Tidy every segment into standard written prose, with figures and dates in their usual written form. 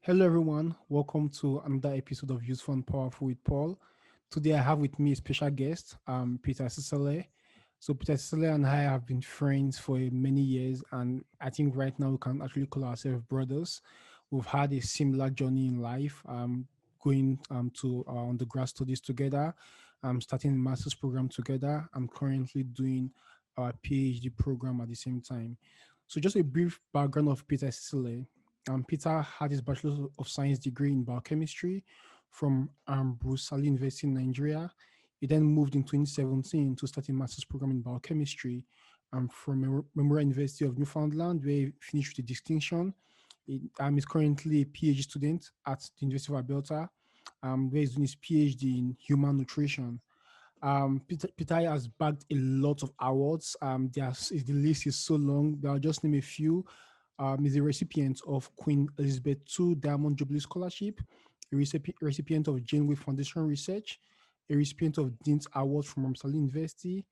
Hello, everyone. Welcome to another episode of Youthful and Powerful with Paul. Today, I have with me a special guest, Peter Cicele. So, Peter Cicele and I have been friends for many years, and I think right now we can actually call ourselves brothers. We've had a similar journey in life, going to undergrad studies together, starting a master's program together. I'm currently doing our PhD program at the same time. So, just a brief background of Peter Cicele. Peter had his Bachelor of Science degree in biochemistry from Bruce Ali University in Nigeria. He then moved in 2017 to start a master's program in biochemistry from Memorial University of Newfoundland, where he finished with a distinction. He's currently a PhD student at the University of Alberta, where he's doing his PhD in human nutrition. Peter has bagged a lot of awards. The list is so long, but I'll just name a few. Is a recipient of Queen Elizabeth II Diamond Jubilee Scholarship, a recipient of Janeway Foundation Research, a recipient of Dean's Award from Ramsali University,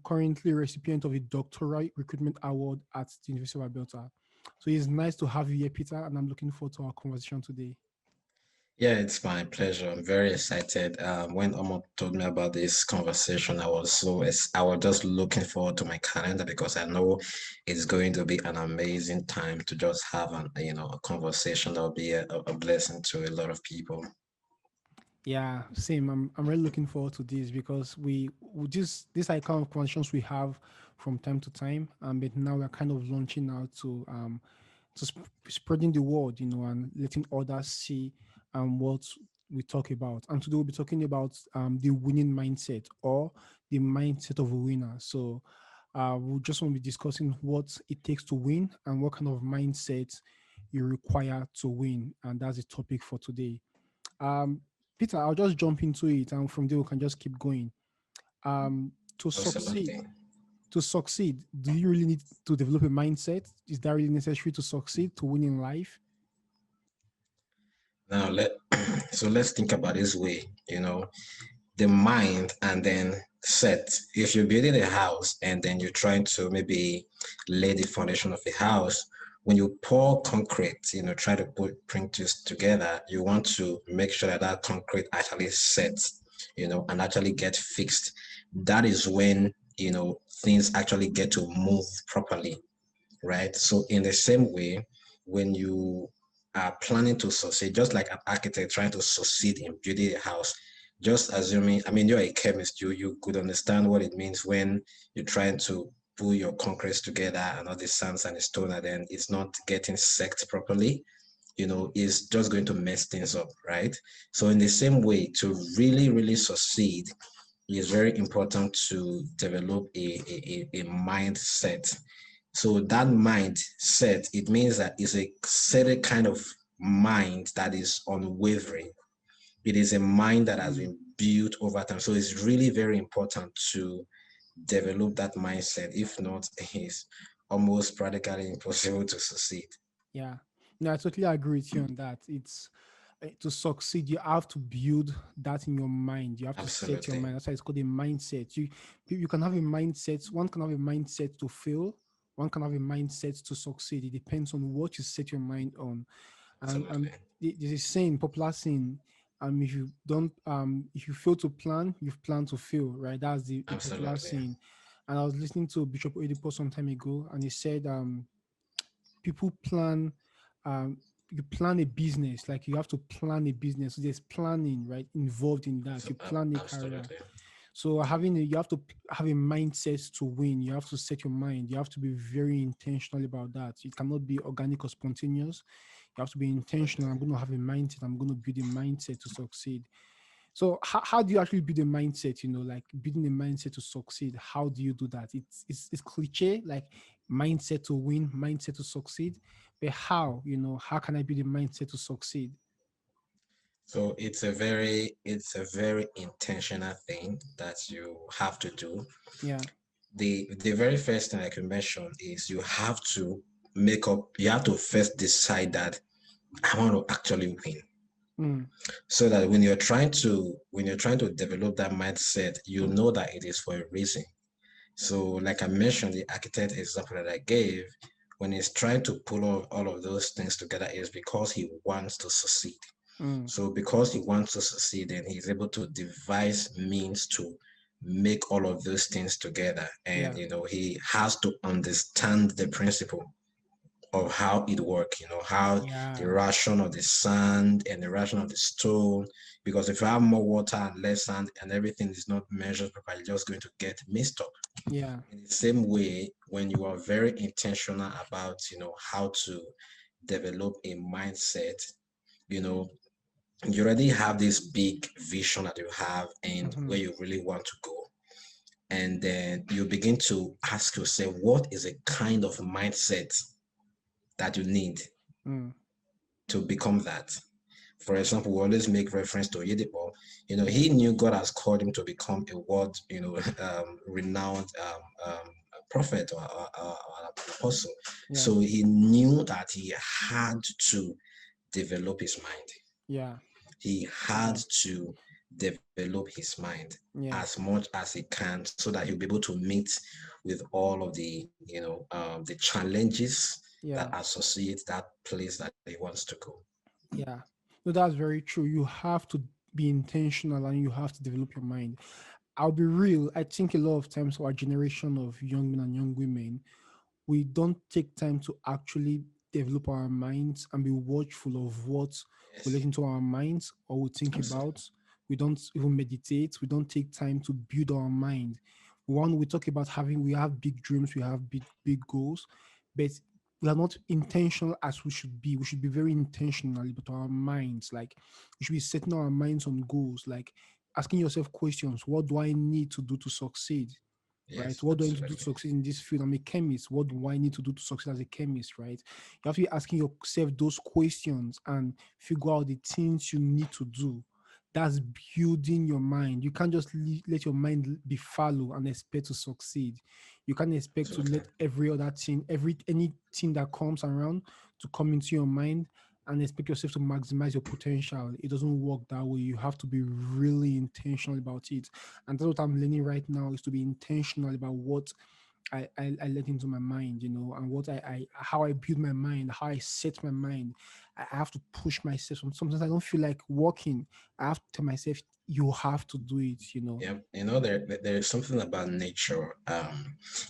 currently a recipient of a doctoral recruitment award at the University of Alberta. So it's nice to have you here, Peter, and I'm looking forward to our conversation today. Yeah, it's my pleasure. I'm very excited. When Omo told me about this conversation, I was just looking forward to my calendar because I know it's going to be an amazing time to just have a conversation that will be a blessing to a lot of people. Yeah, same. I'm really looking forward to this because we just this are kind of conversations we have from time to time, but now we're kind of launching out to spreading the word, and letting others see what we talk about. And today we'll be talking about the winning mindset or the mindset of a winner. So we just want to be discussing what it takes to win and what kind of mindset you require to win, and that's the topic for today. Um, Peter, I'll just jump into it, and from there we can just keep going. To succeed, Absolutely. do you really need to develop a mindset? Is that really necessary to succeed, to win in life? Now let's think about this way, the mind and then set. If you're building a house and then you're trying to maybe lay the foundation of a house, when you pour concrete, try to bring this together, you want to make sure that that concrete actually sets, and actually get fixed. That is when, things actually get to move properly, right? So in the same way, when you are planning to succeed, just like an architect trying to succeed in building a house, just assuming, I mean, you're a chemist, you could understand what it means when you're trying to pull your concrete together and all the sands and the stone, and then it's not getting set properly, is just going to mess things up, right? So in the same way, to really, really succeed, it's very important to develop a mindset. So that mindset, it means that it's a certain kind of mind that is unwavering. It is a mind that has Mm, been built over time. So it's really very important to develop that mindset. If not, it's almost practically impossible to succeed. yeah, no, I totally agree with you on that. It's to succeed, you have to build that in your mind. You have to set your Absolutely. mind. That's why it's called a mindset. You can have a mindset. One can have a mindset to fail. One can have a mindset to succeed. It depends on what you set your mind on. And Absolutely. there's a saying, popular saying, if you fail to plan, you've planned to fail, right? That's the popular Absolutely. saying. And I was listening to Bishop Oedipo some time ago, and he said, people plan, you plan a business, like you have to plan a business. So there's planning, right, involved in that. You plan a career. Absolutely. So you have to have a mindset to win. You have to set your mind. You have to be very intentional about that. It cannot be organic or spontaneous. You have to be intentional. I'm going to have a mindset. I'm going to build a mindset to succeed. So how do you actually build a mindset? Like building a mindset to succeed. How do you do that? It's cliche, like mindset to win, mindset to succeed. But how? How can I build a mindset to succeed? So it's a very intentional thing that you have to do. Yeah. The very first thing I can mention is you have to first decide that I want to actually win. Mm, So that when you're trying to develop that mindset, you know that it is for a reason. So like I mentioned, the architect example that I gave, when he's trying to pull all of those things together, is because he wants to succeed. Mm. So because he wants to succeed, then he's able to devise means to make all of those things together. And Yeah. he has to understand the principle of how it works, how the Yeah. ration of the sand and the ration of the stone. Because if you have more water and less sand and everything is not measured properly, you're just going to get mixed up. Yeah. In the same way, when you are very intentional about, how to develop a mindset, you know, you already have this big vision that you have and Mm-hmm. where you really want to go. And then you begin to ask yourself, what is a kind of mindset that you need Mm. to become that? For example, we always make reference to Yedipo. Yeah. He knew God has called him to become a world, renowned prophet or an apostle. Yeah. So he knew that he had to develop his mind. Yeah. He had Yeah. to develop his mind Yeah. as much as he can so that he'll be able to meet with all of the challenges that Yeah. associate that place that he wants to go. Yeah. No, that's very true. You have to be intentional and you have to develop your mind. I'll be real. I think a lot of times our generation of young men and young women, we don't take time to actually develop our minds and be watchful of what we Yes, let into our minds or we think absolutely. about. We don't even meditate. We don't take time to build our mind. One, we talk about we have big dreams, we have big goals, but we are not intentional as we should be. We should be very intentional about our minds. Like we should be setting our minds on goals, like asking yourself questions. What do I need to do to succeed? Right? Yes, What do I need to do to absolutely. succeed in this field? I'm a chemist. What do I need to do to succeed as a chemist? Right? You have to be asking yourself those questions and figure out the things you need to do. That's building your mind. You can't just let your mind be fallow and expect to succeed. You can't expect to Absolutely. let every other thing, anything that comes around to come into your mind and expect yourself to maximize your potential. It doesn't work that way. You have to be really intentional about it. And that's what I'm learning right now is to be intentional about what I let into my mind, and what how I build my mind, how I set my mind. I have to push myself. Sometimes I don't feel like walking. I have to tell myself, you have to do it. Yeah, there's something about nature.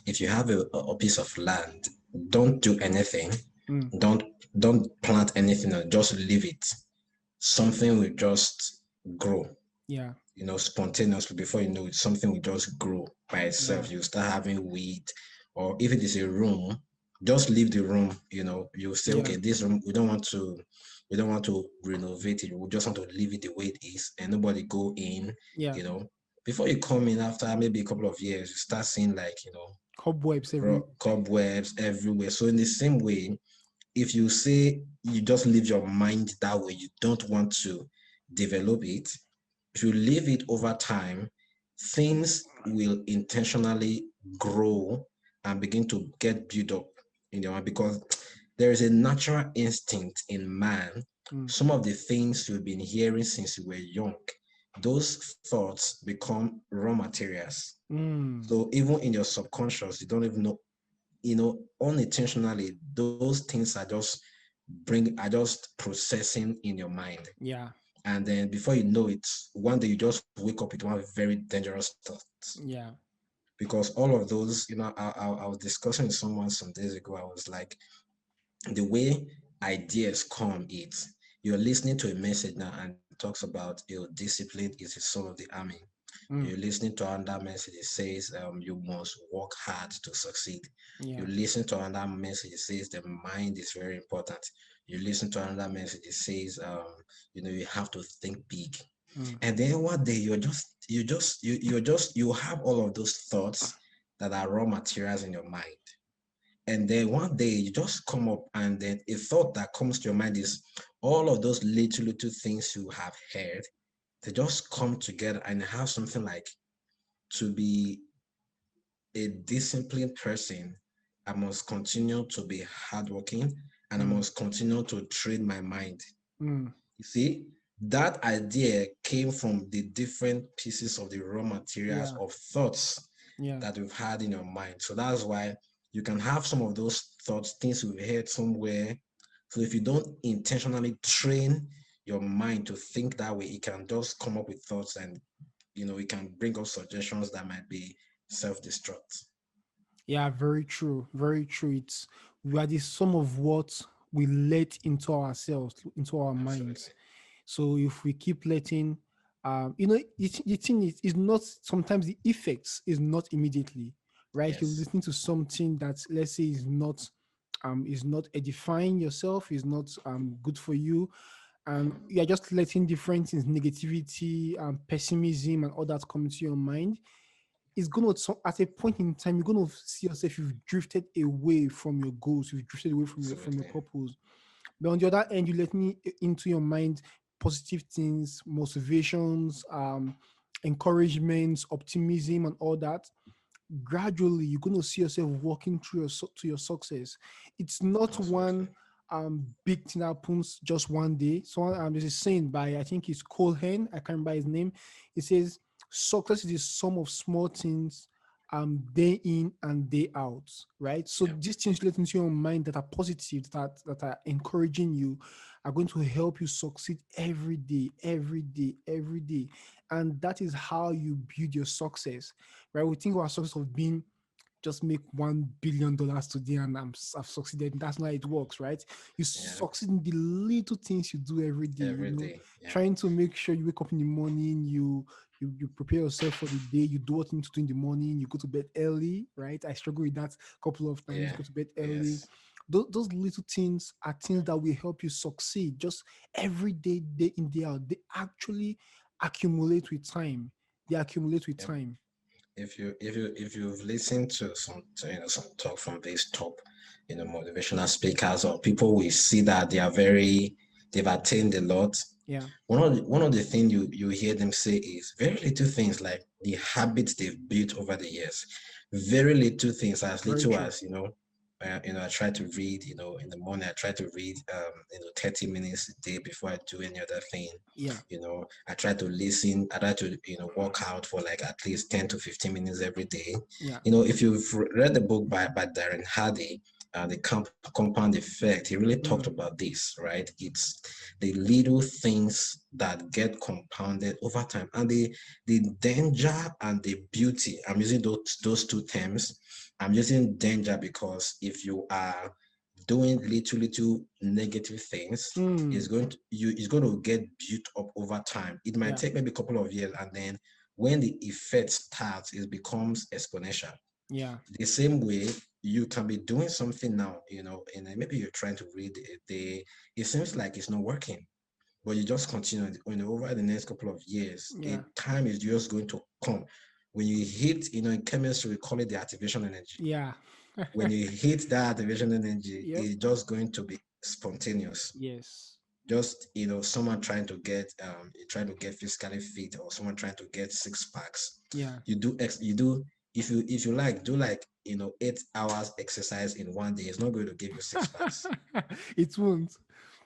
If you have a piece of land, don't do anything. Mm, Don't don't plant anything. Just leave it. Something will just grow. yeah, Spontaneously. Before you know it, something will just grow by yeah, itself. You start having weed, or if it is a room, just leave the room. You say, yeah, okay, this room we don't want to renovate it. We just want to leave it the way it is, and nobody go in. yeah. You know, before you come in after maybe a couple of years, you start seeing like Cobwebs every. cobwebs everywhere. So in the same way, if you say you just leave your mind that way, you don't want to develop it, if you leave it over time, things will intentionally grow and begin to get built up in your mind because there is a natural instinct in man. Mm, Some of the things you've been hearing since you were young, those thoughts become raw materials. mm, So even in your subconscious, you don't even know, unintentionally, those things are just processing in your mind. yeah, And then before you know it, one day you just wake up with one very dangerous thoughts. yeah. Because all of those, I was discussing with someone some days ago. I was like, the way ideas come, you're listening to a message now and it talks about discipline is the soul of the army. You're Mm, listening to another message. It says you must work hard to succeed. You yeah, listen to another message. It says the mind is very important. You listen to another message. It says you have to think big. mm, And then one day you have all of those thoughts that are raw materials in your mind. And then one day you just come up and then a thought that comes to your mind is all of those little things you have heard. They just come together and have something like to be a disciplined person, I must continue to be hardworking and I mm, must continue to train my mind. mm, You see, that idea came from the different pieces of the raw materials yeah, of thoughts yeah, that you've had in your mind. So that's why you can have some of those thoughts, things you've heard somewhere. So if you don't intentionally train your mind to think that way, it can just come up with thoughts, and it can bring up suggestions that might be self-destruct. Yeah, very true. Very true. It's we are the sum of what we let into ourselves, into our minds. Absolutely. So if we keep letting, the thing is not sometimes the effects is not immediately, right? You're Yes. listening to something that let's say is not edifying yourself, is not good for you, and you're just letting different things, negativity, pessimism, and all that come into your mind. It's gonna at a point in time you're gonna see yourself you've drifted away from your goals, you've drifted away from your Absolutely. purpose. But on the other end, you let me into your mind positive things, motivations, encouragements, optimism, and all that. Gradually you're going to see yourself walking through to your success. It's not one Absolutely. big thing that happens just one day. So there's a saying by, I think it's Cohen, I can't remember his name. It says success is the sum of small things day in and day out, right? So Yeah. these things let into your mind that are positive, that are encouraging you, are going to help you succeed every day, every day, every day. And that is how you build your success, right? We think of our success of being just make $1 billion today and I've succeeded. That's not how it works, right? You Yeah. succeed in the little things you do every day, Every day. Yeah. trying to make sure you wake up in the morning, you prepare yourself for the day, you do what you need to do in the morning, you go to bed early, right? I struggle with that a couple of times, Yeah. go to bed early. Yes. Those little things are things that will help you succeed just every day, day in, day out. They actually accumulate with time. They accumulate with Yep. time. If you've listened to some talk from these top motivational speakers, or people, we see that they've attained a lot. Yeah, One of the things you hear them say is very little things, like the habits they've built over the years. Very little things, as very little true. as I try to read, in the morning. I try to read 30 minutes a day before I do any other thing. Yeah, I try to listen. I try to work out for like at least 10 to 15 minutes every day. yeah. If you've read the book by Darren Hardy, the compound effect, he really talked Mm, about this, right? It's the little things that get compounded over time, and the danger and the beauty. I'm using those two terms. I'm using danger because if you are doing little negative things, mm, is going to get built up over time. It might yeah, take maybe a couple of years, and then when the effect starts, it becomes exponential. yeah, The same way, you can be doing something now, and then maybe you're trying to read it seems like it's not working, but you just continue, over the next couple of years, yeah, a time is just going to come when you hit, in chemistry we call it the activation energy. yeah. When you hit that activation energy, Yep. it's just going to be spontaneous. Yes. Just someone trying to get physically fit, or someone trying to get six packs. Yeah. You do if you like, do like 8 hours exercise in one day. It's not going to give you six packs. It won't.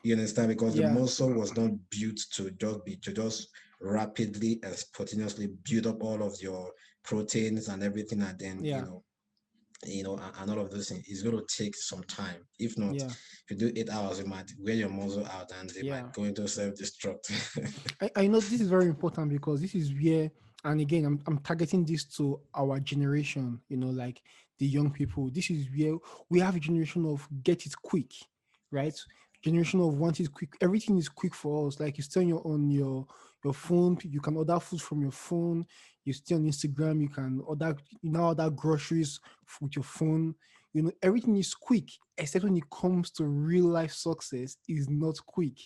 You understand? Because the Yeah. muscle was not built to just rapidly and spontaneously build up all of your proteins and everything, and then Yeah. and all of those things. It's going to take some time. If not, Yeah. if you do 8 hours, you might wear your muscle out, and they Yeah. might go into self-destruct. I know this is very important because this is where, and again, I'm targeting this to our generation, like the young people. This is where we have a generation of get it quick, right? Generation of want it quick. Everything is quick for us. Like you stay on your phone, you can order food from your phone. You stay on Instagram, you now order groceries with your phone. Everything is quick, except when it comes to real life success, is not quick.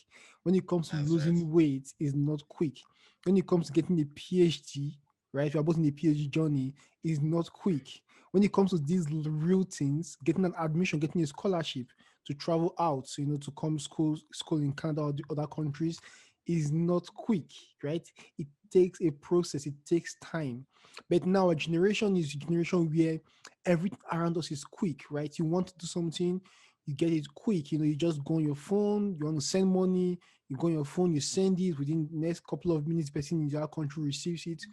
When it comes to That's right. losing weight, is not quick. When it comes to getting a PhD, right? If you're about in a PhD journey, is not quick. When it comes to these real things, getting an admission, getting a scholarship to travel out, to come school in Canada or the other countries, is not quick, right? It takes a process, it takes time. But now our generation is a generation where everything around us is quick, right? You want to do something, you get it quick. You just go on your phone, you want to send money, you go on your phone, you send it within the next couple of minutes, the person in the other country receives it.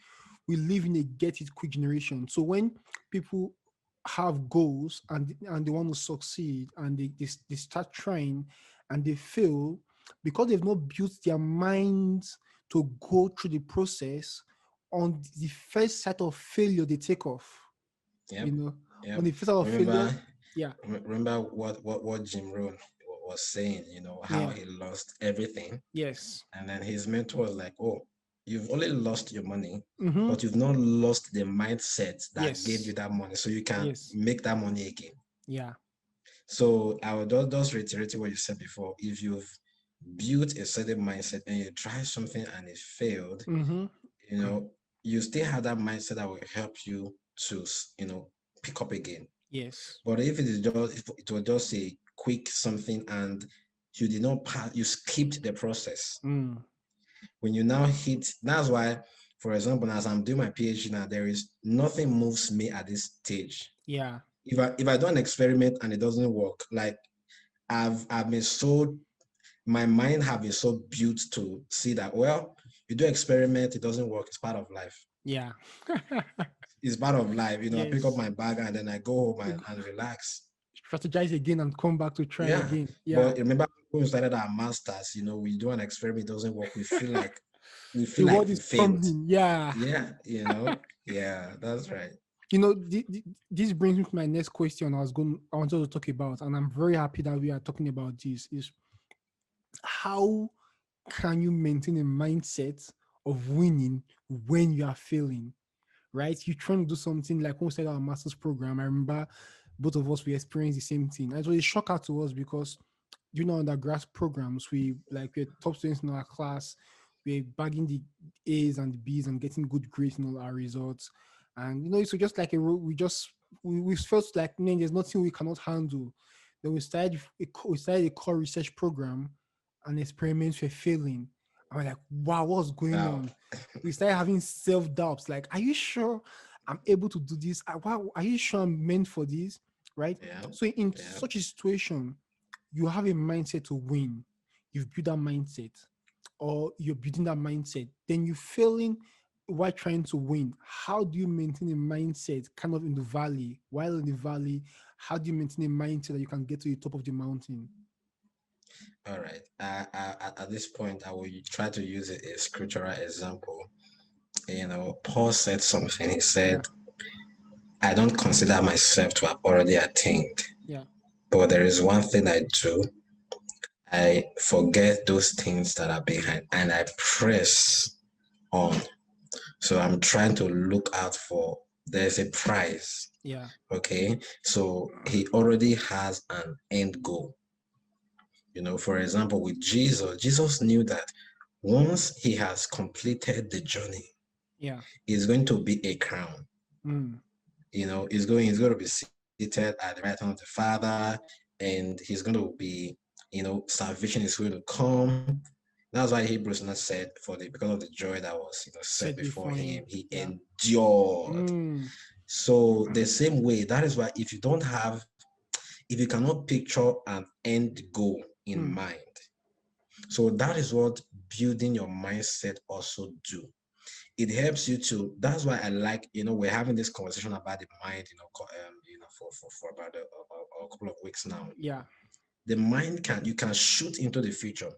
We live in a get it quick generation. So when people have goals and they want to succeed and they start trying and they fail because they've not built their minds to go through the process. On the first set of failure they take off, you Yep. know, on Yep. the first set of failure. Remember, Yeah. remember what Jim Rohn was saying. How Yeah. he lost everything, Yes. and then his mentor was like, "Oh, you've only lost your money, Mm-hmm. but you've not lost the mindset that gave you Yes. that money, so you can Yes. make that money again." Yeah. So I would just reiterate what you said before. If you've built a certain mindset and you try something and it failed, Mm-hmm. you know, you still have that mindset that will help you to, pick up again. Yes. But if it was just a quick something and you did not pass, you skipped the process. Mm. When you now hit, that's why, for example, as I'm doing my PhD now, there is nothing moves me at this stage. Yeah. If I do an experiment and it doesn't work, like I've been so my mind have been so built to see that, well, you do experiment, it doesn't work, it's part of life. Yeah. It's part of life. I pick up Yes. my bag and then I go home You and relax. strategize again and come back to try Yeah. again. Yeah. But remember when we started our masters, we do an experiment, it doesn't work. We The feel like world we is failed. crumbling. Yeah. Yeah, yeah, that's right. This brings me to my next question. I wanted to talk about, and I'm very happy that we are talking about this. Is how can you maintain a mindset of winning when you are failing? Right? You're trying to do something like when we started our master's program. I remember both of us we experienced the same thing. And it was a shocker to us because undergrad programs, we're top students in our class, we're bagging the A's and the B's and getting good grades in all our results. And it's just like we felt like, man, there's nothing we cannot handle. Then we started a core research program and experiments were failing. I was like, wow, what's going Wow. on? We started having self-doubts, like, are you sure I'm able to do this? Wow, are you sure I'm meant for this? Right? Yeah, So in yeah. such a situation, you have a mindset to win. You've built that mindset, or you're building that mindset. Then you're failing while trying to win. How do you maintain a mindset kind of in the valley? While in the valley, how do you maintain a mindset that you can get to the top of the mountain? All right. At this point, I will try to use a scriptural example. Paul said something. He Yeah, said, I don't consider myself to have already attained, yeah, but there is one thing I do. I forget those things that are behind and I press on. So I'm trying to look out for, there's a prize. yeah, Okay. So he already has an end goal. For example, with Jesus knew that once he has completed the journey, yeah. it's going to be a crown. Mm, He's going to be seated at the right hand of the Father, and he's going to be, salvation is going to come. That's why Hebrews not said because of the joy that was set set before before him, him. he Yeah. endured. Mm, So the same way, that is why if you cannot picture an end goal in mm, mind, so that is what building your mindset also do. It helps you to. That's why I like. We're having this conversation about the mind. For about a couple of weeks now. yeah. The mind you can shoot into the future.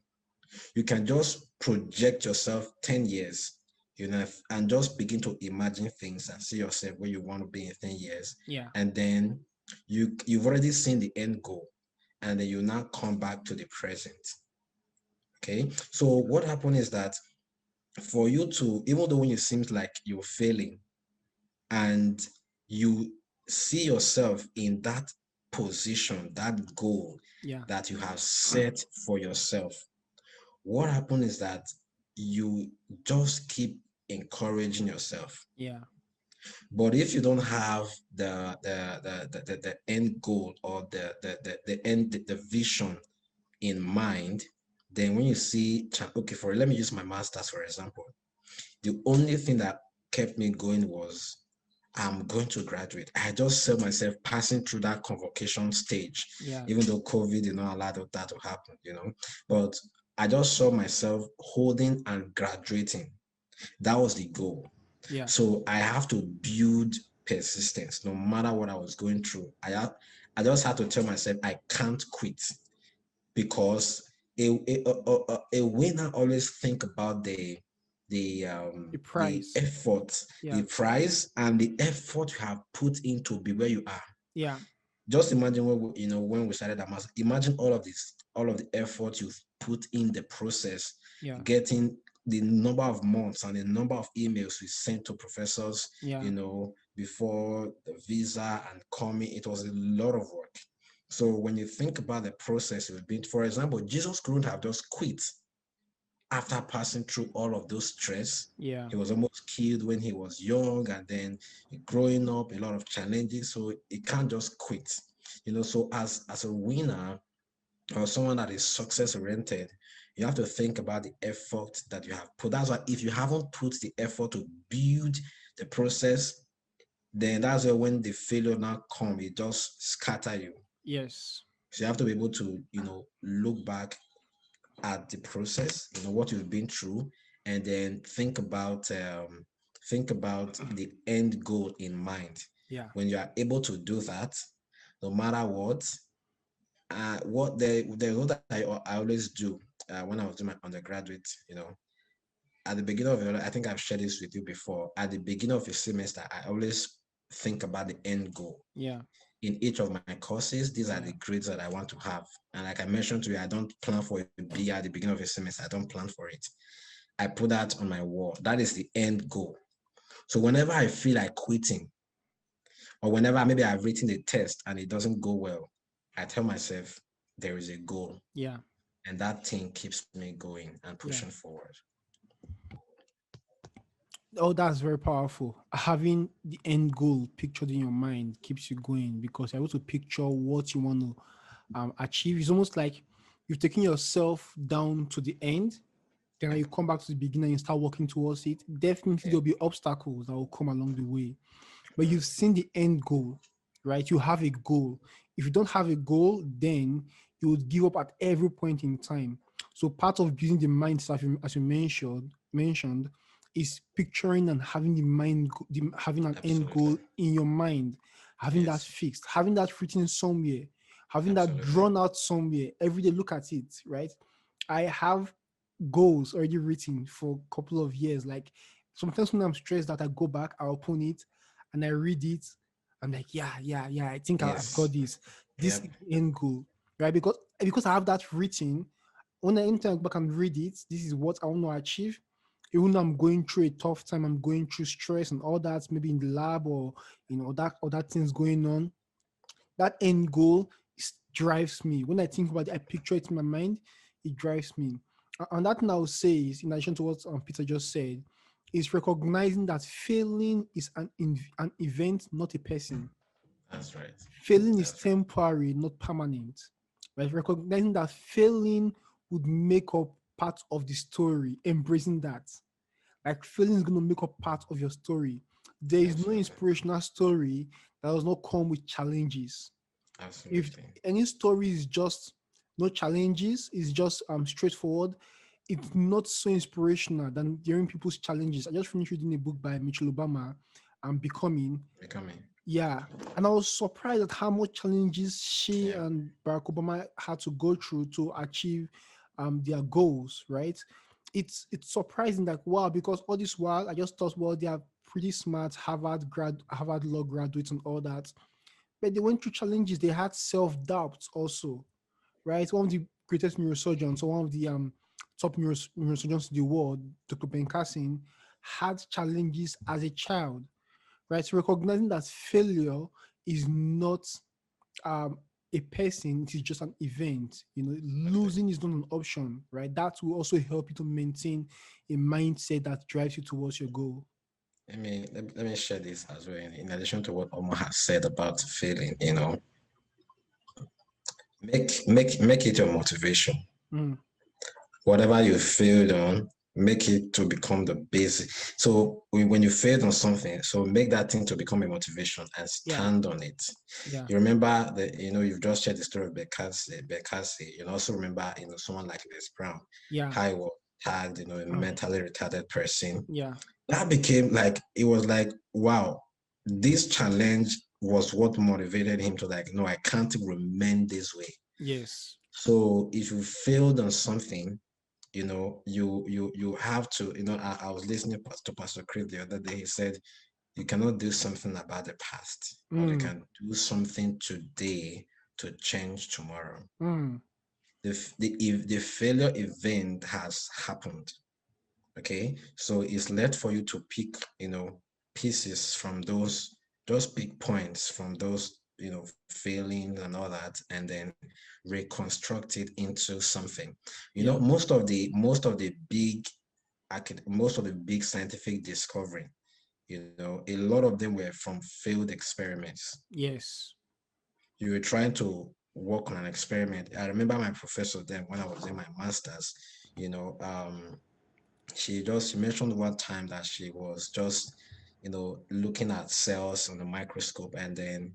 You can just project yourself 10 years, and just begin to imagine things and see yourself where you want to be in 10 years, Yeah. and then you've already seen the end goal, and then you now come back to the present. Okay, so what happened is that for you to, even though when it seems like you're failing and you see yourself in that position, that goal Yeah. that you have set for yourself, what happened is that you just keep encouraging yourself. Yeah. But if you don't have the end goal, or the end, the vision in mind, then when you see, okay, let me use my master's for example. The only thing that kept me going was, I'm going to graduate. I just saw myself passing through that convocation stage, Yeah. even though COVID did not allow that to happen. But I just saw myself holding and graduating. That was the goal. Yeah. So I have to build persistence. No matter what I was going through, I just had to tell myself I can't quit, because a winner always think about The the price. effort, the Yeah. price, and the effort you have put into be where you are. Yeah. Just imagine when we started that master. Imagine all of the effort you've put in the process, Yeah. getting the number of months and the number of emails we sent to professors, Yeah. before the visa and coming. It was a lot of work. So when you think about the process you've been, for example, Jesus couldn't have just quit after passing through all of those stress. Yeah. He was almost killed when he was young, and then growing up, a lot of challenges. So he can't just quit. So as a winner, or someone that is success oriented, you have to think about the effort that you have put. That's why if you haven't put the effort to build the process, then that's why when the failure now come, it just scatter you. Yes. So you have to be able to, look back at the process, what you've been through, and then think about the end goal in mind. Yeah. When you are able to do that, no matter what I always do when I was doing my undergraduate, at the beginning of it, I think I've shared this with you before. At the beginning of a semester, I always think about the end goal. Yeah. In each of my courses, these are the Yeah. grades that I want to have. And like I mentioned to you, I don't plan for a B at the beginning of a semester. I don't plan for it. I put that on my wall. That is the end goal. So whenever I feel like quitting, or whenever maybe I've written a test and it doesn't go well, I tell myself there is a goal, Yeah. and that thing keeps me going and pushing Yeah. forward. Oh, that's very powerful. Having the end goal pictured in your mind keeps you going because you're able to picture what you want to achieve. It's almost like you've taken yourself down to the end, then you come back to the beginning and you start working towards it. Definitely, Yeah. there'll be obstacles that will come along the way, but you've seen the end goal, right? You have a goal. If you don't have a goal, then you would give up at every point in time. So part of building the mindset, as you mentioned, is picturing and having having an end Absolutely. goal in your mind, having that Yes. fixed, having that written somewhere, having that Absolutely. drawn out somewhere. Every day, look at it, right? I have goals already written for a couple of years. Like sometimes when I'm stressed that I go back, I open it and I read it. I'm like, yeah, yeah, yeah. I think I've Yes. got this. This Yep. is the end goal, right? Because I have that written. When I enter back and read it, this is what I want to achieve. Even though I'm going through a tough time, I'm going through stress and all that, maybe in the lab or that other things going on. That end goal drives me. When I think about it, I picture it in my mind, it drives me. And that now says, in addition to what Peter just said, is recognizing that failing is an event, not a person. That's right. Failing is That's right. temporary, not permanent. Right? Recognizing that failing would make up part of the story, embracing that. Like failing is going to make up part of your story. There is no Absolutely. inspirational story that does not come with challenges. If Absolutely. any story is just no challenges, is just straightforward, it's not so inspirational than hearing people's challenges. I just finished reading a book by Michelle Obama, Becoming. Becoming. Yeah. And I was surprised at how much challenges she Yeah. and Barack Obama had to go through to achieve their goals, right? It's surprising, like wow, because all this while I just thought, well, they are pretty smart, Harvard law graduates and all that. But they went through challenges, they had self-doubt also, right? One of the greatest neurosurgeons, or one of the top neurosurgeons in the world, Dr. Ben Carson, had challenges as a child, right? So recognizing that failure is not um, a person, it is just an event. Exactly. Losing is not an option, right? That will also help you to maintain a mindset that drives you towards your goal. Let me share this as well. In addition to what Omar has said about failing, make it your motivation. Mm, Whatever you failed on, make it to become the basic. So when you failed on something, so make that thing to become a motivation and yeah, stand on it. yeah, You remember that, you've just shared the story of Bekasi. You also remember, someone like Les Brown, yeah, how he was tagged, a oh, mentally retarded person. yeah, That became like, it was like, wow, this challenge was what motivated him to like, no, I can't remain this way. Yes. So if you failed on something, you have to, I was listening to Pastor Chris the other day. He said you cannot do something about the past, but you Mm, can do something today to change tomorrow. mm, If the failure event has happened, okay, so it's left for you to pick, pieces from those, just pick points from those, failing and all that, and then reconstruct it into something. yeah. Most of the big scientific discovery, a lot of them were from failed experiments. Yes. You were trying to work on an experiment. I remember my professor then when I was in my master's, you know, she mentioned one time that she was just, looking at cells on the microscope, and then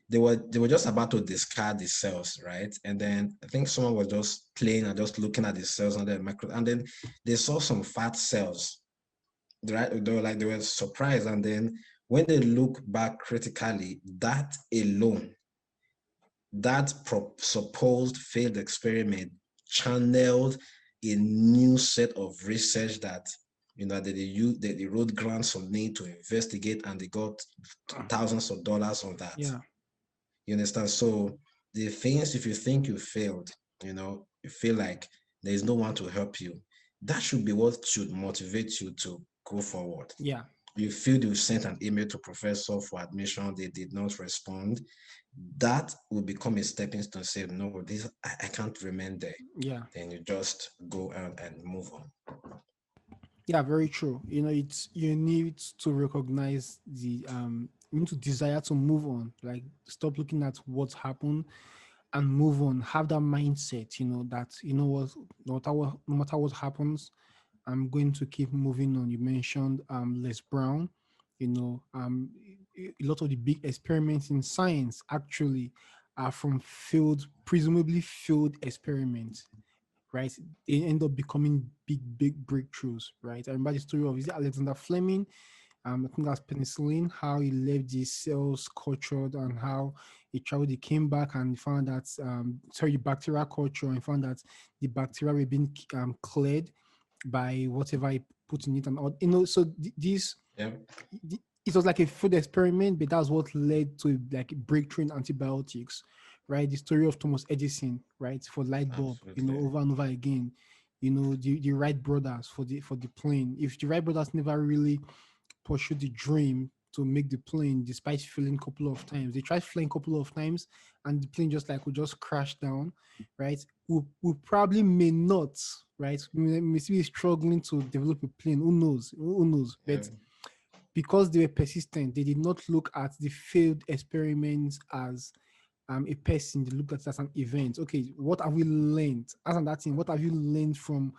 they were just about to discard the cells, right? And then I think someone was just playing and just looking at the cells on the micro, and then they saw some fat cells, right? They were surprised, and then when they look back critically, that alone, that supposed failed experiment channeled a new set of research that, they wrote grants on me to investigate, and they got thousands of dollars on that. Yeah. You understand? So the things, if you think you failed, you feel like there is no one to help you, that should be what should motivate you to go forward. Yeah. You feel you sent an email to professor for admission, they did not respond, that will become a stepping stone. Say, no, this I can't remain there. Yeah. Then you just go out and move on. Yeah, very true. It's you need to recognize you need to desire to move on. Like stop looking at what's happened and move on. Have that mindset, that what, no matter what happens, I'm going to keep moving on. You mentioned Les Brown, a lot of the big experiments in science actually are from presumably failed experiments, right? They end up becoming big breakthroughs, right? I remember the story of, is it Alexander Fleming? I think that's penicillin, how he left the cells cultured and how he traveled, he came back and found that, the bacterial culture, and found that the bacteria were being cleared by whatever he put in it and all, so this, Yeah, it was like a food experiment, but that's what led to like a breakthrough in antibiotics, right? The story of Thomas Edison, right, for light bulb, absolutely. over and over again. The Wright brothers for the plane. If the Wright brothers never really pursued the dream to make the plane, despite failing a couple of times, they tried flying a couple of times, and the plane just like would just crash down, right? We probably may not, right? We may still be struggling to develop a plane. Who knows? Who knows? Yeah, But because they were persistent, they did not look at the failed experiments as a person. They looked at it as an event. Okay, what have we learned? As an that thing, what have you learned from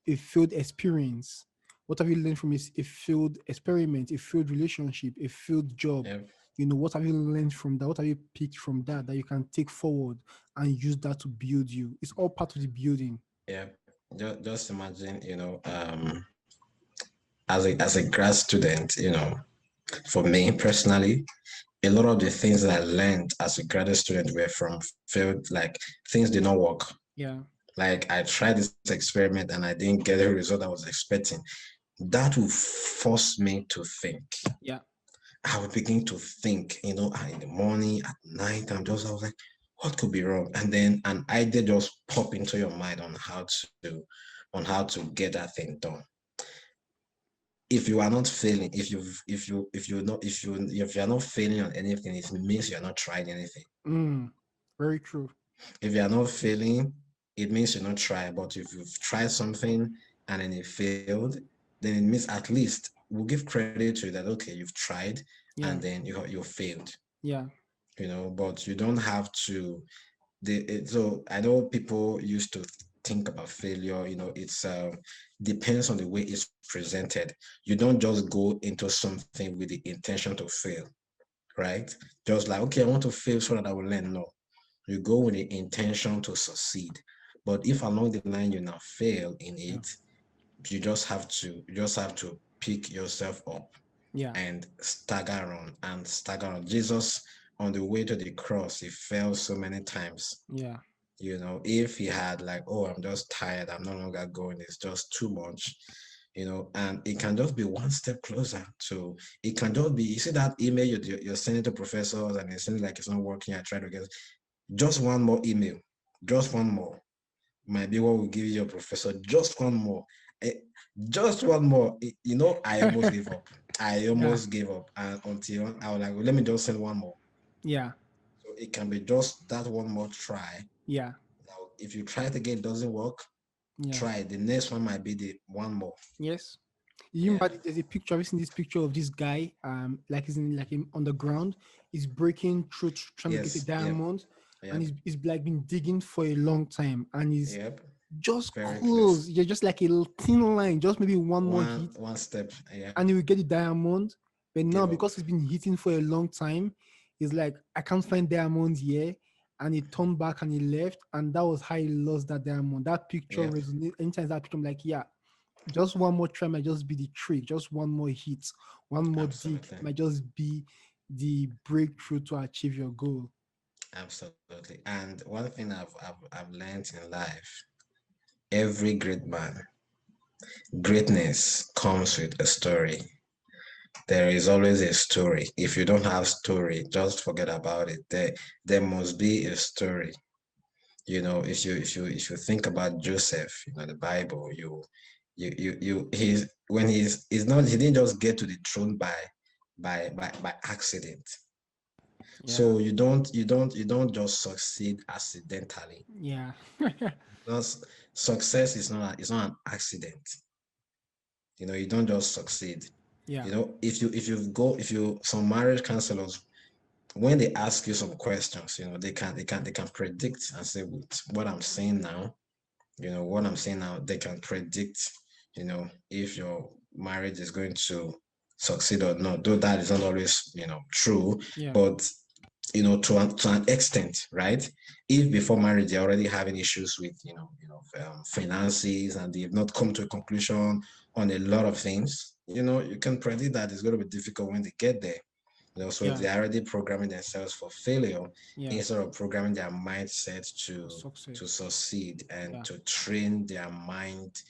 a failed experience? What have you learned from a failed experiment, a failed relationship, a failed job? yeah, What have you learned from that? What have you picked from that you can take forward and use that to build you? It's all part of the building. yeah. Just imagine, as a grad student, for me personally, a lot of the things that I learned as a graduate student were from failed, like things did not work. Yeah, Like I tried this experiment and I didn't get the result I was expecting. That will force me to think. yeah, I would begin to think, in the morning, at night, I was like, what could be wrong? And then an idea just pop into your mind on how to get that thing done. If you are not failing, if you're not failing on anything, it means you're not trying anything. mm, very true. If you're not failing, it means you're not trying. But if you've tried something and then it failed, then it means at least we'll give credit to you that, okay, you've tried and Yeah, then you failed. yeah, But you don't have to. So I know people used to think about failure. It's depends on the way it's presented. You don't just go into something with the intention to fail, right? Just like, okay, I want to fail so that I will learn. No, you go with the intention to succeed. But if along the line you now fail in yeah, it, you just have to pick yourself up. Yeah. and stagger on and stagger on. Jesus, on the way to the cross, he fell so many times. Yeah. If he had like, oh, I'm just tired, I'm no longer going, it's just too much, and it can just be one step closer to, it can just be, you see that email you're sending to professors and it seems like it's not working, I try to get just one more email, just one more might be what will give you your professor, just one more. Eh, just one more. I almost gave up. I Yeah. almost gave up, and until I was like, well, let me just send one more. Yeah. So it can be just that one more try. Yeah. Now, if you try it again, it doesn't work, Yeah. try it. The next one might be the one more. Yes. You Yeah. remember there's a picture. Have you seen this picture of this guy? Like he's in like him on the ground. He's breaking through trying to get a Yes. Yep. diamond, and Yep. he's like been digging for a long time, and he's Yep. just Very close. close. Yeah, just like a little thin line, just maybe one more One hit, one step. Yeah. and he will get the diamond. But now Give up. because he's been hitting for a long time, he's like, I can't find diamonds here. And he turned back and he left, and that was how he lost that diamond. That picture Yep. resonates. Anytime that picture, I'm like, yeah, just one more try might just be the trick. Just one more hit, one more dig Absolutely. might just be the breakthrough to achieve your goal. Absolutely. And one thing I've learned in life, every great man, greatness comes with a story. There is always a story. If you don't have story, just forget about it. There must be a story. If you think about Joseph, the Bible, he didn't just get to the throne by accident. Yeah, So you don't just succeed accidentally. yeah, Because success is not an accident. You don't just succeed. yeah, If you some marriage counselors, when they ask you some questions, they can predict and say, with what I'm saying now, they can predict, if your marriage is going to succeed or not. Though that is not always, true, yeah, but to an extent, right? If before marriage they're already having issues with, finances, and they've not come to a conclusion on a lot of things, you can predict that it's going to be difficult when they get there. So yeah, they're already programming themselves for failure yeah. instead of programming their mindset For to success. succeed and Yeah, to train their mind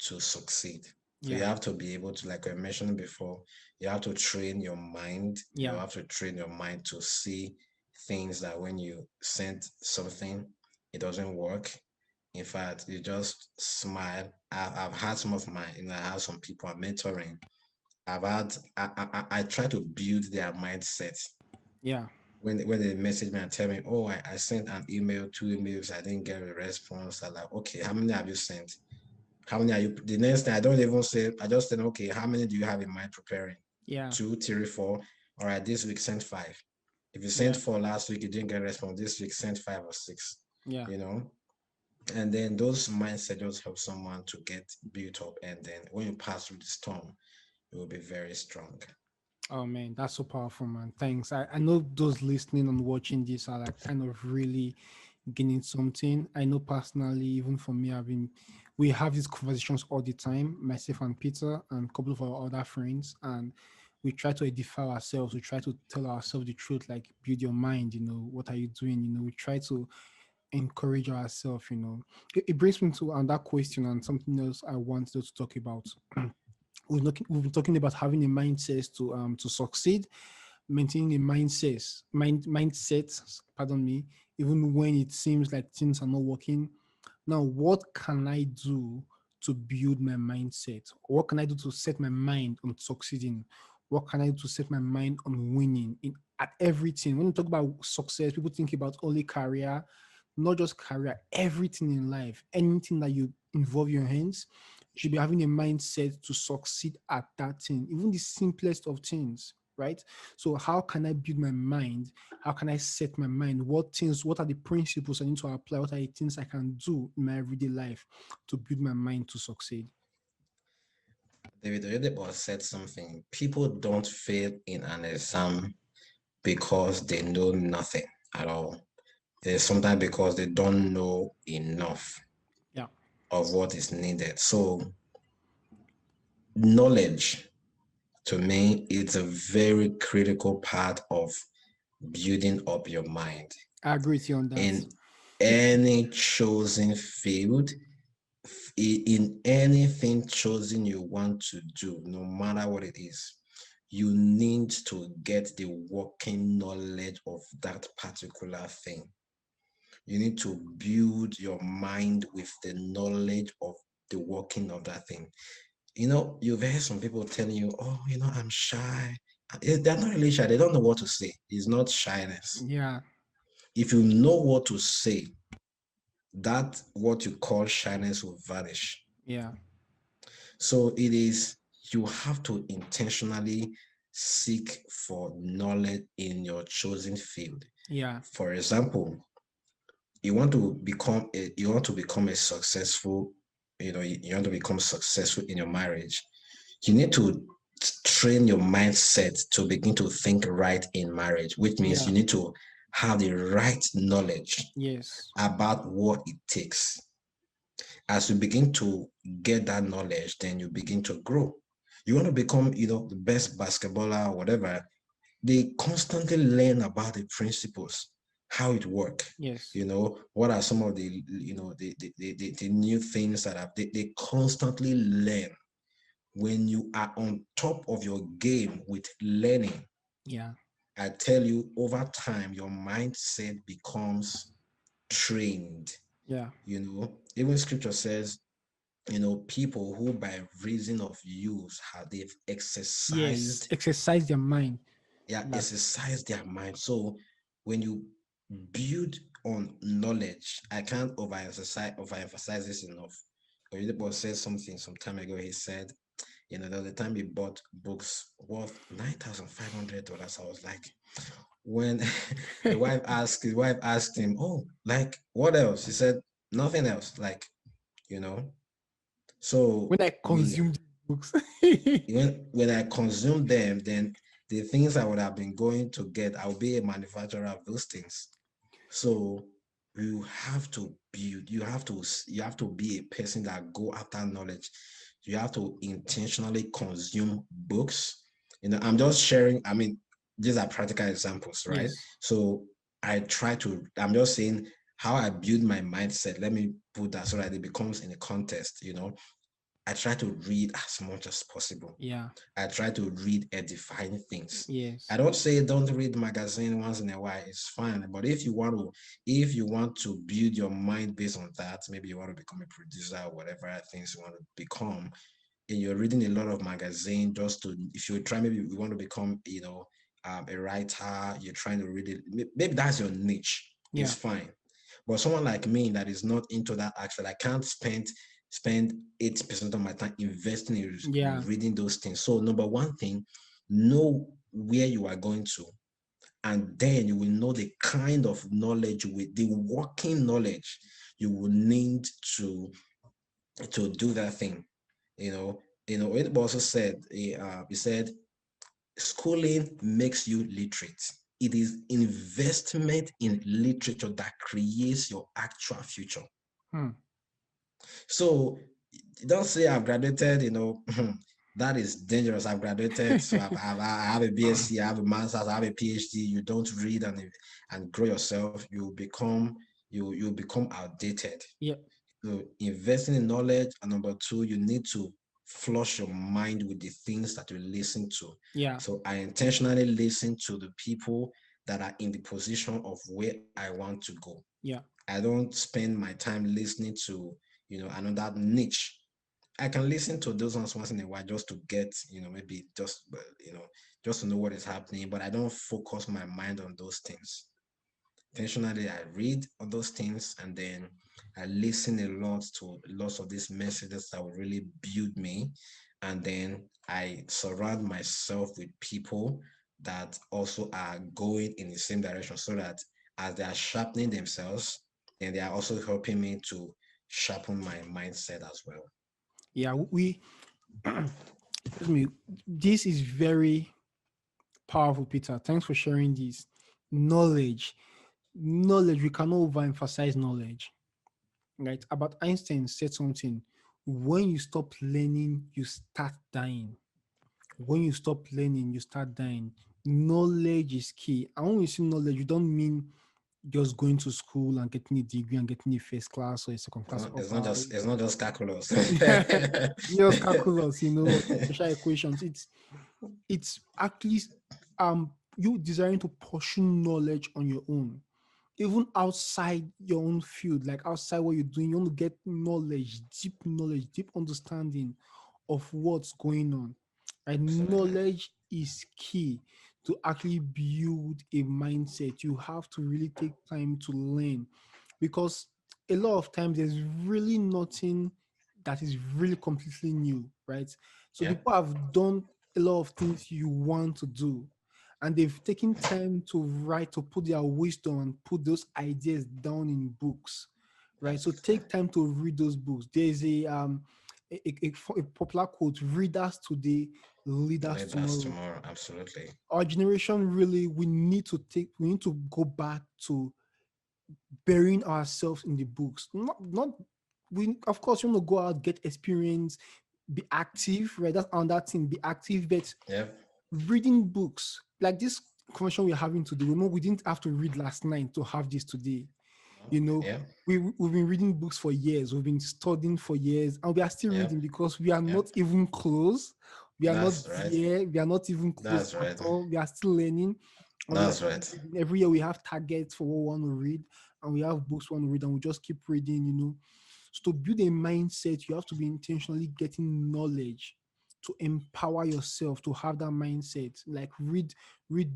to succeed. So you yeah, have to be able to, like I mentioned before, you have to train your mind. You yeah, have to train your mind to see things that when you send something, it doesn't work. In fact, you just smile. I've had some of my, I have some people I'm mentoring. I try to build their mindset yeah, when they message me and tell me, oh, I sent an email, 2 emails, I didn't get a response. I'm like, okay, how many have you sent? How many are you? The next thing I don't even say, I just say, okay, how many do you have in mind preparing? yeah, 2, 3, 4. All right, this week sent 5. If you sent yeah, 4 last week, you didn't get a response. This week sent 5 or 6. yeah. You know, and then those mindset just help someone to get built up. And then when you pass through the storm, it will be very strong. Oh man, that's so powerful, man. Thanks. I know those listening and watching this are like kind of really gaining something. I know personally, even for me, we have these conversations all the time, myself and Peter and a couple of our other friends, and we try to edify ourselves. We try to tell ourselves the truth, like build your mind. What are you doing? We try to encourage ourselves. It brings me to another question and something else I wanted to talk about. We've been talking about having a mindset to succeed, maintaining a mindset, pardon me, even when it seems like things are not working. Now, what can I do to build my mindset? What can I do to set my mind on succeeding? What can I do to set my mind on winning in at everything? When you talk about success, people think about only career, not just career, everything in life, anything that you involve your hands, you should be having a mindset to succeed at that thing, even the simplest of things, right? So, how can I build my mind? How can I set my mind? What are the principles I need to apply? What are the things I can do in my everyday life to build my mind to succeed? David Oyedepo said something. People don't fail in an exam because they know nothing at all. It's sometimes because they don't know enough Yeah, of what is needed. So knowledge To me, it's a very critical part of building up your mind I agree with you on that. in any chosen field, in anything chosen you want to do, no matter what it is. You need to get the working knowledge of that particular thing. You need to build your mind with the knowledge of the working of that thing. You've heard some people telling you, oh, I'm shy. They're not really shy. They don't know what to say. It's not shyness. Yeah, If you know what to say, that what you call shyness will vanish. yeah, So it is, you have to intentionally seek for knowledge in your chosen field. yeah, For example, you want to become a successful, you want to become successful in your marriage. You need to train your mindset to begin to think right in marriage, which means yeah, you need to have the right knowledge yes, about what it takes. As you begin to get that knowledge, then you begin to grow. You want to become, the best basketballer or whatever. They constantly learn about the principles, how it works. yes, What are some of the, the new things that they constantly learn. When you are on top of your game with learning, yeah, I tell you, over time, your mindset becomes trained. yeah, Even scripture says, people who by reason of use have they've yes. exercised, Exercise their mind. yeah, Yeah, exercise their mind. So when you build on knowledge, I can't overemphasize this enough. Oyedepo said something some time ago. He said, there was a time he bought books worth $9,500. I was like, when his wife asked him, oh, like what else? He said, nothing else. Like, you know. So when I we consumed books. when I consume them, then the things I would have been going to get, I'll be a manufacturer of those things. So you have to be a person that go after knowledge. You have to intentionally consume books. I'm just sharing, I mean, these are practical examples, right? Yes, So I'm just saying how I build my mindset. Let me put that so that it becomes in a context. I try to read as much as possible. yeah, I try to read edifying things. I yes, don't say don't read magazine once in a while. It's fine. But if you want to build your mind based on that, maybe you want to become a producer or whatever things you want to become, and you're reading a lot of magazine just to, if you try, maybe you want to become, a writer, you're trying to read it. Maybe that's your niche. It's yeah, fine. But someone like me that is not into that aspect, I can't spend 80% of my time investing in yeah, reading those things. So number one thing, know where you are going to, and then you will know the kind of knowledge, with the working knowledge you will need to do that thing. It also said, he said, schooling makes you literate. It is investment in literature that creates your actual future. hmm. So don't say I've graduated, that is dangerous. I've graduated, so I have a BSc, I have a master's, I have a PhD. You don't read and grow yourself, you become outdated. Yeah, So investing in knowledge, and number two, you need to flush your mind with the things that you listen to. yeah, So I intentionally listen to the people that are in the position of where I want to go. yeah, I don't spend my time listening to, another niche. I can listen to those ones once in a while just to get, maybe just to know what is happening, but I don't focus my mind on those things. Intentionally, I read on those things, and then I listen a lot to lots of these messages that will really build me. And then I surround myself with people that also are going in the same direction, so that as they are sharpening themselves, then they are also helping me to sharpen my mindset as well. yeah. We, excuse me. This is very powerful, Peter. Thanks for sharing this knowledge. Knowledge. We cannot overemphasize knowledge. Right? About Einstein said something. When you stop learning, you start dying. When you stop learning, you start dying. Knowledge is key. And when we say knowledge, you don't mean just going to school and getting a degree and getting a first class or a second class offer. It's not just calculus. Just calculus, differential equations. It's actually you desiring to pursue knowledge on your own, even outside your own field, like outside what you're doing. You want to get knowledge, deep understanding of what's going on. And Absolutely. knowledge is key to actually build a mindset. You have to really take time to learn, because a lot of times there's really nothing that is really completely new, right? So Yeah. people have done a lot of things you want to do, and they've taken time to write, to put their wisdom and put those ideas down in books, right? So Absolutely. take time to read those books. There's a popular quote: "Readers today, leaders Late as tomorrow." tomorrow. Absolutely. Our generation really, we need to go back to burying ourselves in the books. Not we of course you want to go out, get experience, be active, right? That's on that thing, be active, but Yep. reading books like this conversation we're having today, we didn't have to read last night to have this today. you know Yep. we've been reading books for years, we've been studying for years, and we are still Yep. reading, because we are Yep. not even close. We are not That's right. there, we are not even close That's at right. all. We are still learning, and we are That's still right. reading. Every year we have targets for what we want to read, and we have books we want to read, and we just keep reading. So to build a mindset, you have to be intentionally getting knowledge to empower yourself to have that mindset. Like read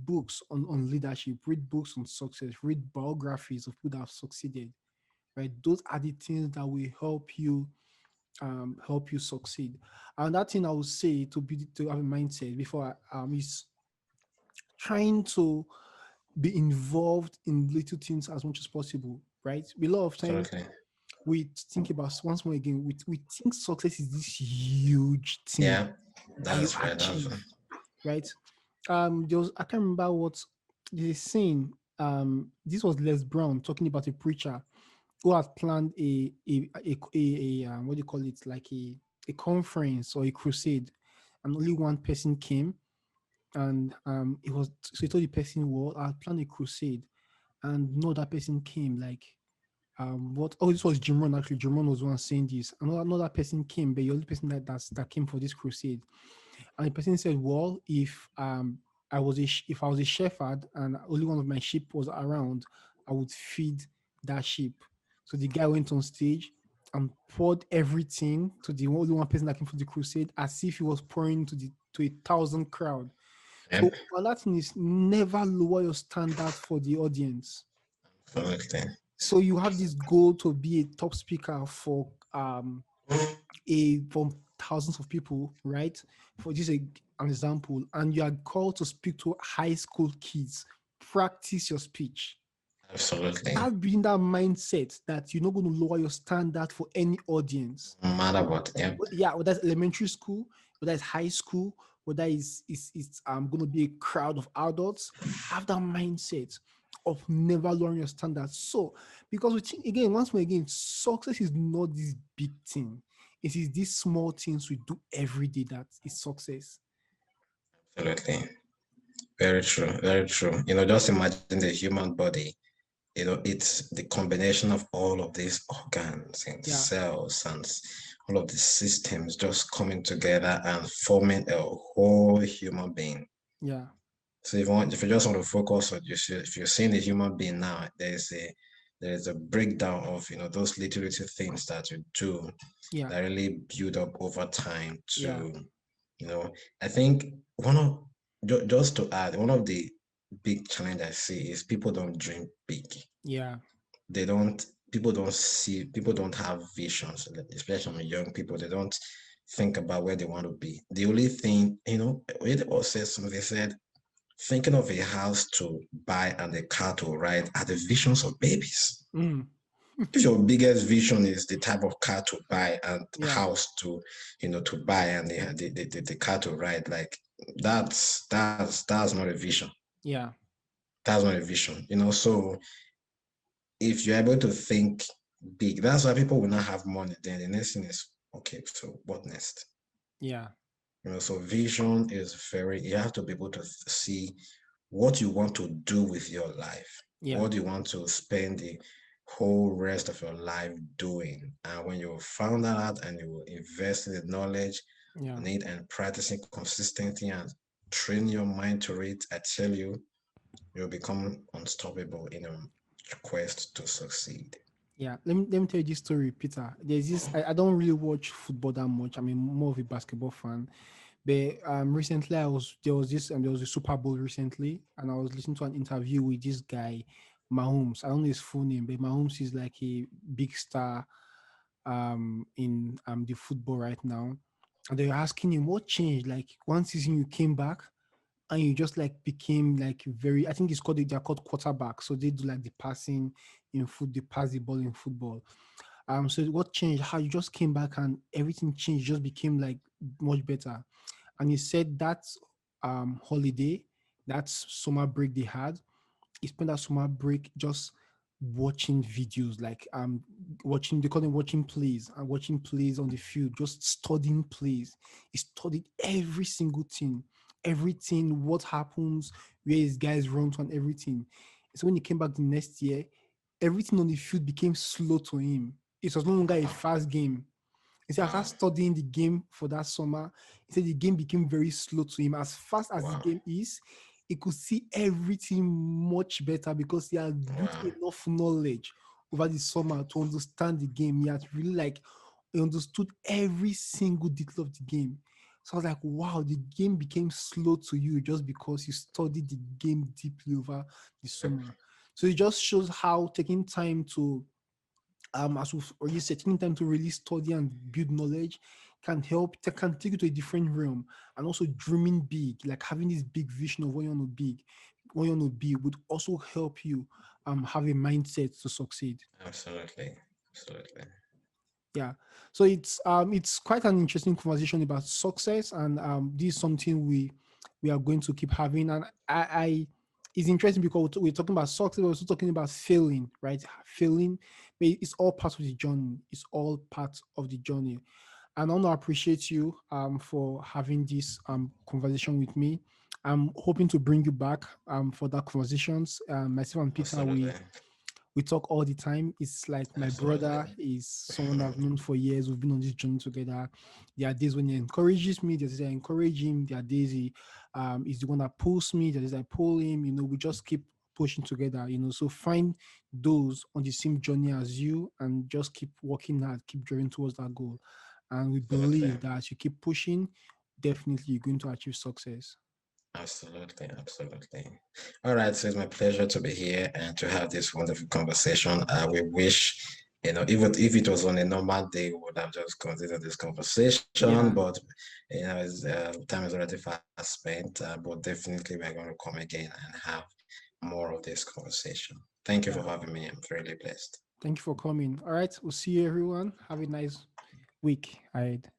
books on leadership, read books on success, read biographies of people that have succeeded, right? Those are the things that will help you succeed. And that thing I would say to have a mindset before is trying to be involved in little things as much as possible, right? A lot of times Absolutely. we think about, once more again, we think success is this huge thing Yeah. that you That's right. That's achieve, right. right? I can't remember what they saying. This was Les Brown talking about a preacher who had planned what do you call it, like a conference or a crusade, and only one person came. And it was so he told the person, well, I'll plan a crusade, and no other person came. Like what oh this was Jim Rohn. Actually, Jim Rohn was the one saying this. Another person came, but the only person that came for this crusade. And the person said, well, if I was a shepherd and only one of my sheep was around, I would feed that sheep. So the guy went on stage and poured everything to the only one person that came for the crusade, as if he was pouring to 1,000 crowd. So Yep. another thing is, never lower your standards for the audience. Absolutely. So you have this goal to be a top speaker for from thousands of people, right? For this an example, and you are called to speak to high school kids. Practice your speech. Absolutely. Start building that mindset that you're not going to lower your standard for any audience. No matter what. Yep. Yeah, whether it's elementary school, whether it's high school, whether it's going to be a crowd of adults, have that mindset of never lowering your standards. So, because we think, again, once more again, success is not this big thing. It is these small things we do every day that is success. Absolutely. Very true. Very true. Just imagine the human body. It's the combination of all of these organs and Yeah, cells and all of the systems just coming together and forming a whole human being. yeah, So if you just want to focus on if you're seeing a human being now, there is a breakdown of those little things that you do yeah, that really build up over time yeah, to you know I think one of just to add, one of the big challenge I see is people don't dream big. yeah, They don't People don't have visions, especially on young people. They don't think about where they want to be. The only thing, when they all said something, they said thinking of a house to buy and a car to ride are the visions of babies. mm, If your biggest vision is the type of car to buy and yeah, house to buy and the car to ride, like that's not a vision. yeah, That's not a vision. So if you're able to think big, that's why people will not have money. Then the next thing is, okay, so what next? yeah. So vision is very, you have to be able to see what you want to do with your life. Yeah, What do you want to spend the whole rest of your life doing? And when you found that out and you invest in the knowledge yeah, on it and practicing consistently and train your mind to it, I tell you, you'll become unstoppable in a quest to succeed. yeah. Let me tell you this story, Peter. There's this. I don't really watch football that much. I mean, more of a basketball fan. But recently there was a Super Bowl recently, and I was listening to an interview with this guy, Mahomes. I don't know his full name, but Mahomes is like a big star in the football right now. And they were asking him what changed. Like one season you came back and you just like became like very, I think it's called, they're called quarterback. So they do like the passing in foot, they pass the ball in football. So what changed? How you just came back and everything changed, just became like much better. And he said that holiday, that summer break they had, he spent that summer break just watching videos, like watching, they call them watching plays, and watching plays on the field, just studying plays. He studied every single thing, everything, what happens, where his guys run to, and everything. So when he came back the next year, everything on the field became slow to him. It was no longer a Wow. fast game. He said after Wow. studying the game for that summer, he said the game became very slow to him. As fast as the Wow. game is, he could see everything much better because he had built Wow. enough knowledge over the summer to understand the game. He had really like he understood every single detail of the game. So I was like, wow, the game became slow to you just because you studied the game deeply over the summer. So it just shows how taking time to as we've already said, taking time to really study and build knowledge can take you to a different realm. And also dreaming big, like having this big vision of what you want to be would also help you have a mindset to succeed. Absolutely. Absolutely. Yeah. So it's quite an interesting conversation about success, and this is something we are going to keep having. And I it's interesting because we're talking about success, we're also talking about failing, right? Failing, but it's all part of the journey. It's all part of the journey. And I want to appreciate you for having this conversation with me. I'm hoping to bring you back for that conversations. Myself and Peter, Absolutely. we talk all the time. It's like my brother Absolutely. is someone I've known for years. We've been on this journey together. There are days when he encourages me. There's days I encourage him. There are days he is the one that pulls me. There are days I pull him. You know, we just keep pushing together. You know, so find those on the same journey as you and just keep working hard, keep driving towards that goal. And we Absolutely. believe that as you keep pushing, definitely you're going to achieve success. Absolutely. Absolutely. All right. So it's my pleasure to be here and to have this wonderful conversation. We wish, even if it was on a normal day, we would have just continued this conversation, Yeah, but, time is already fast spent. But definitely we're going to come again and have more of this conversation. Thank you for yeah. having me. I'm really blessed. Thank you for coming. All right, we'll see you everyone. Have a nice week ahead.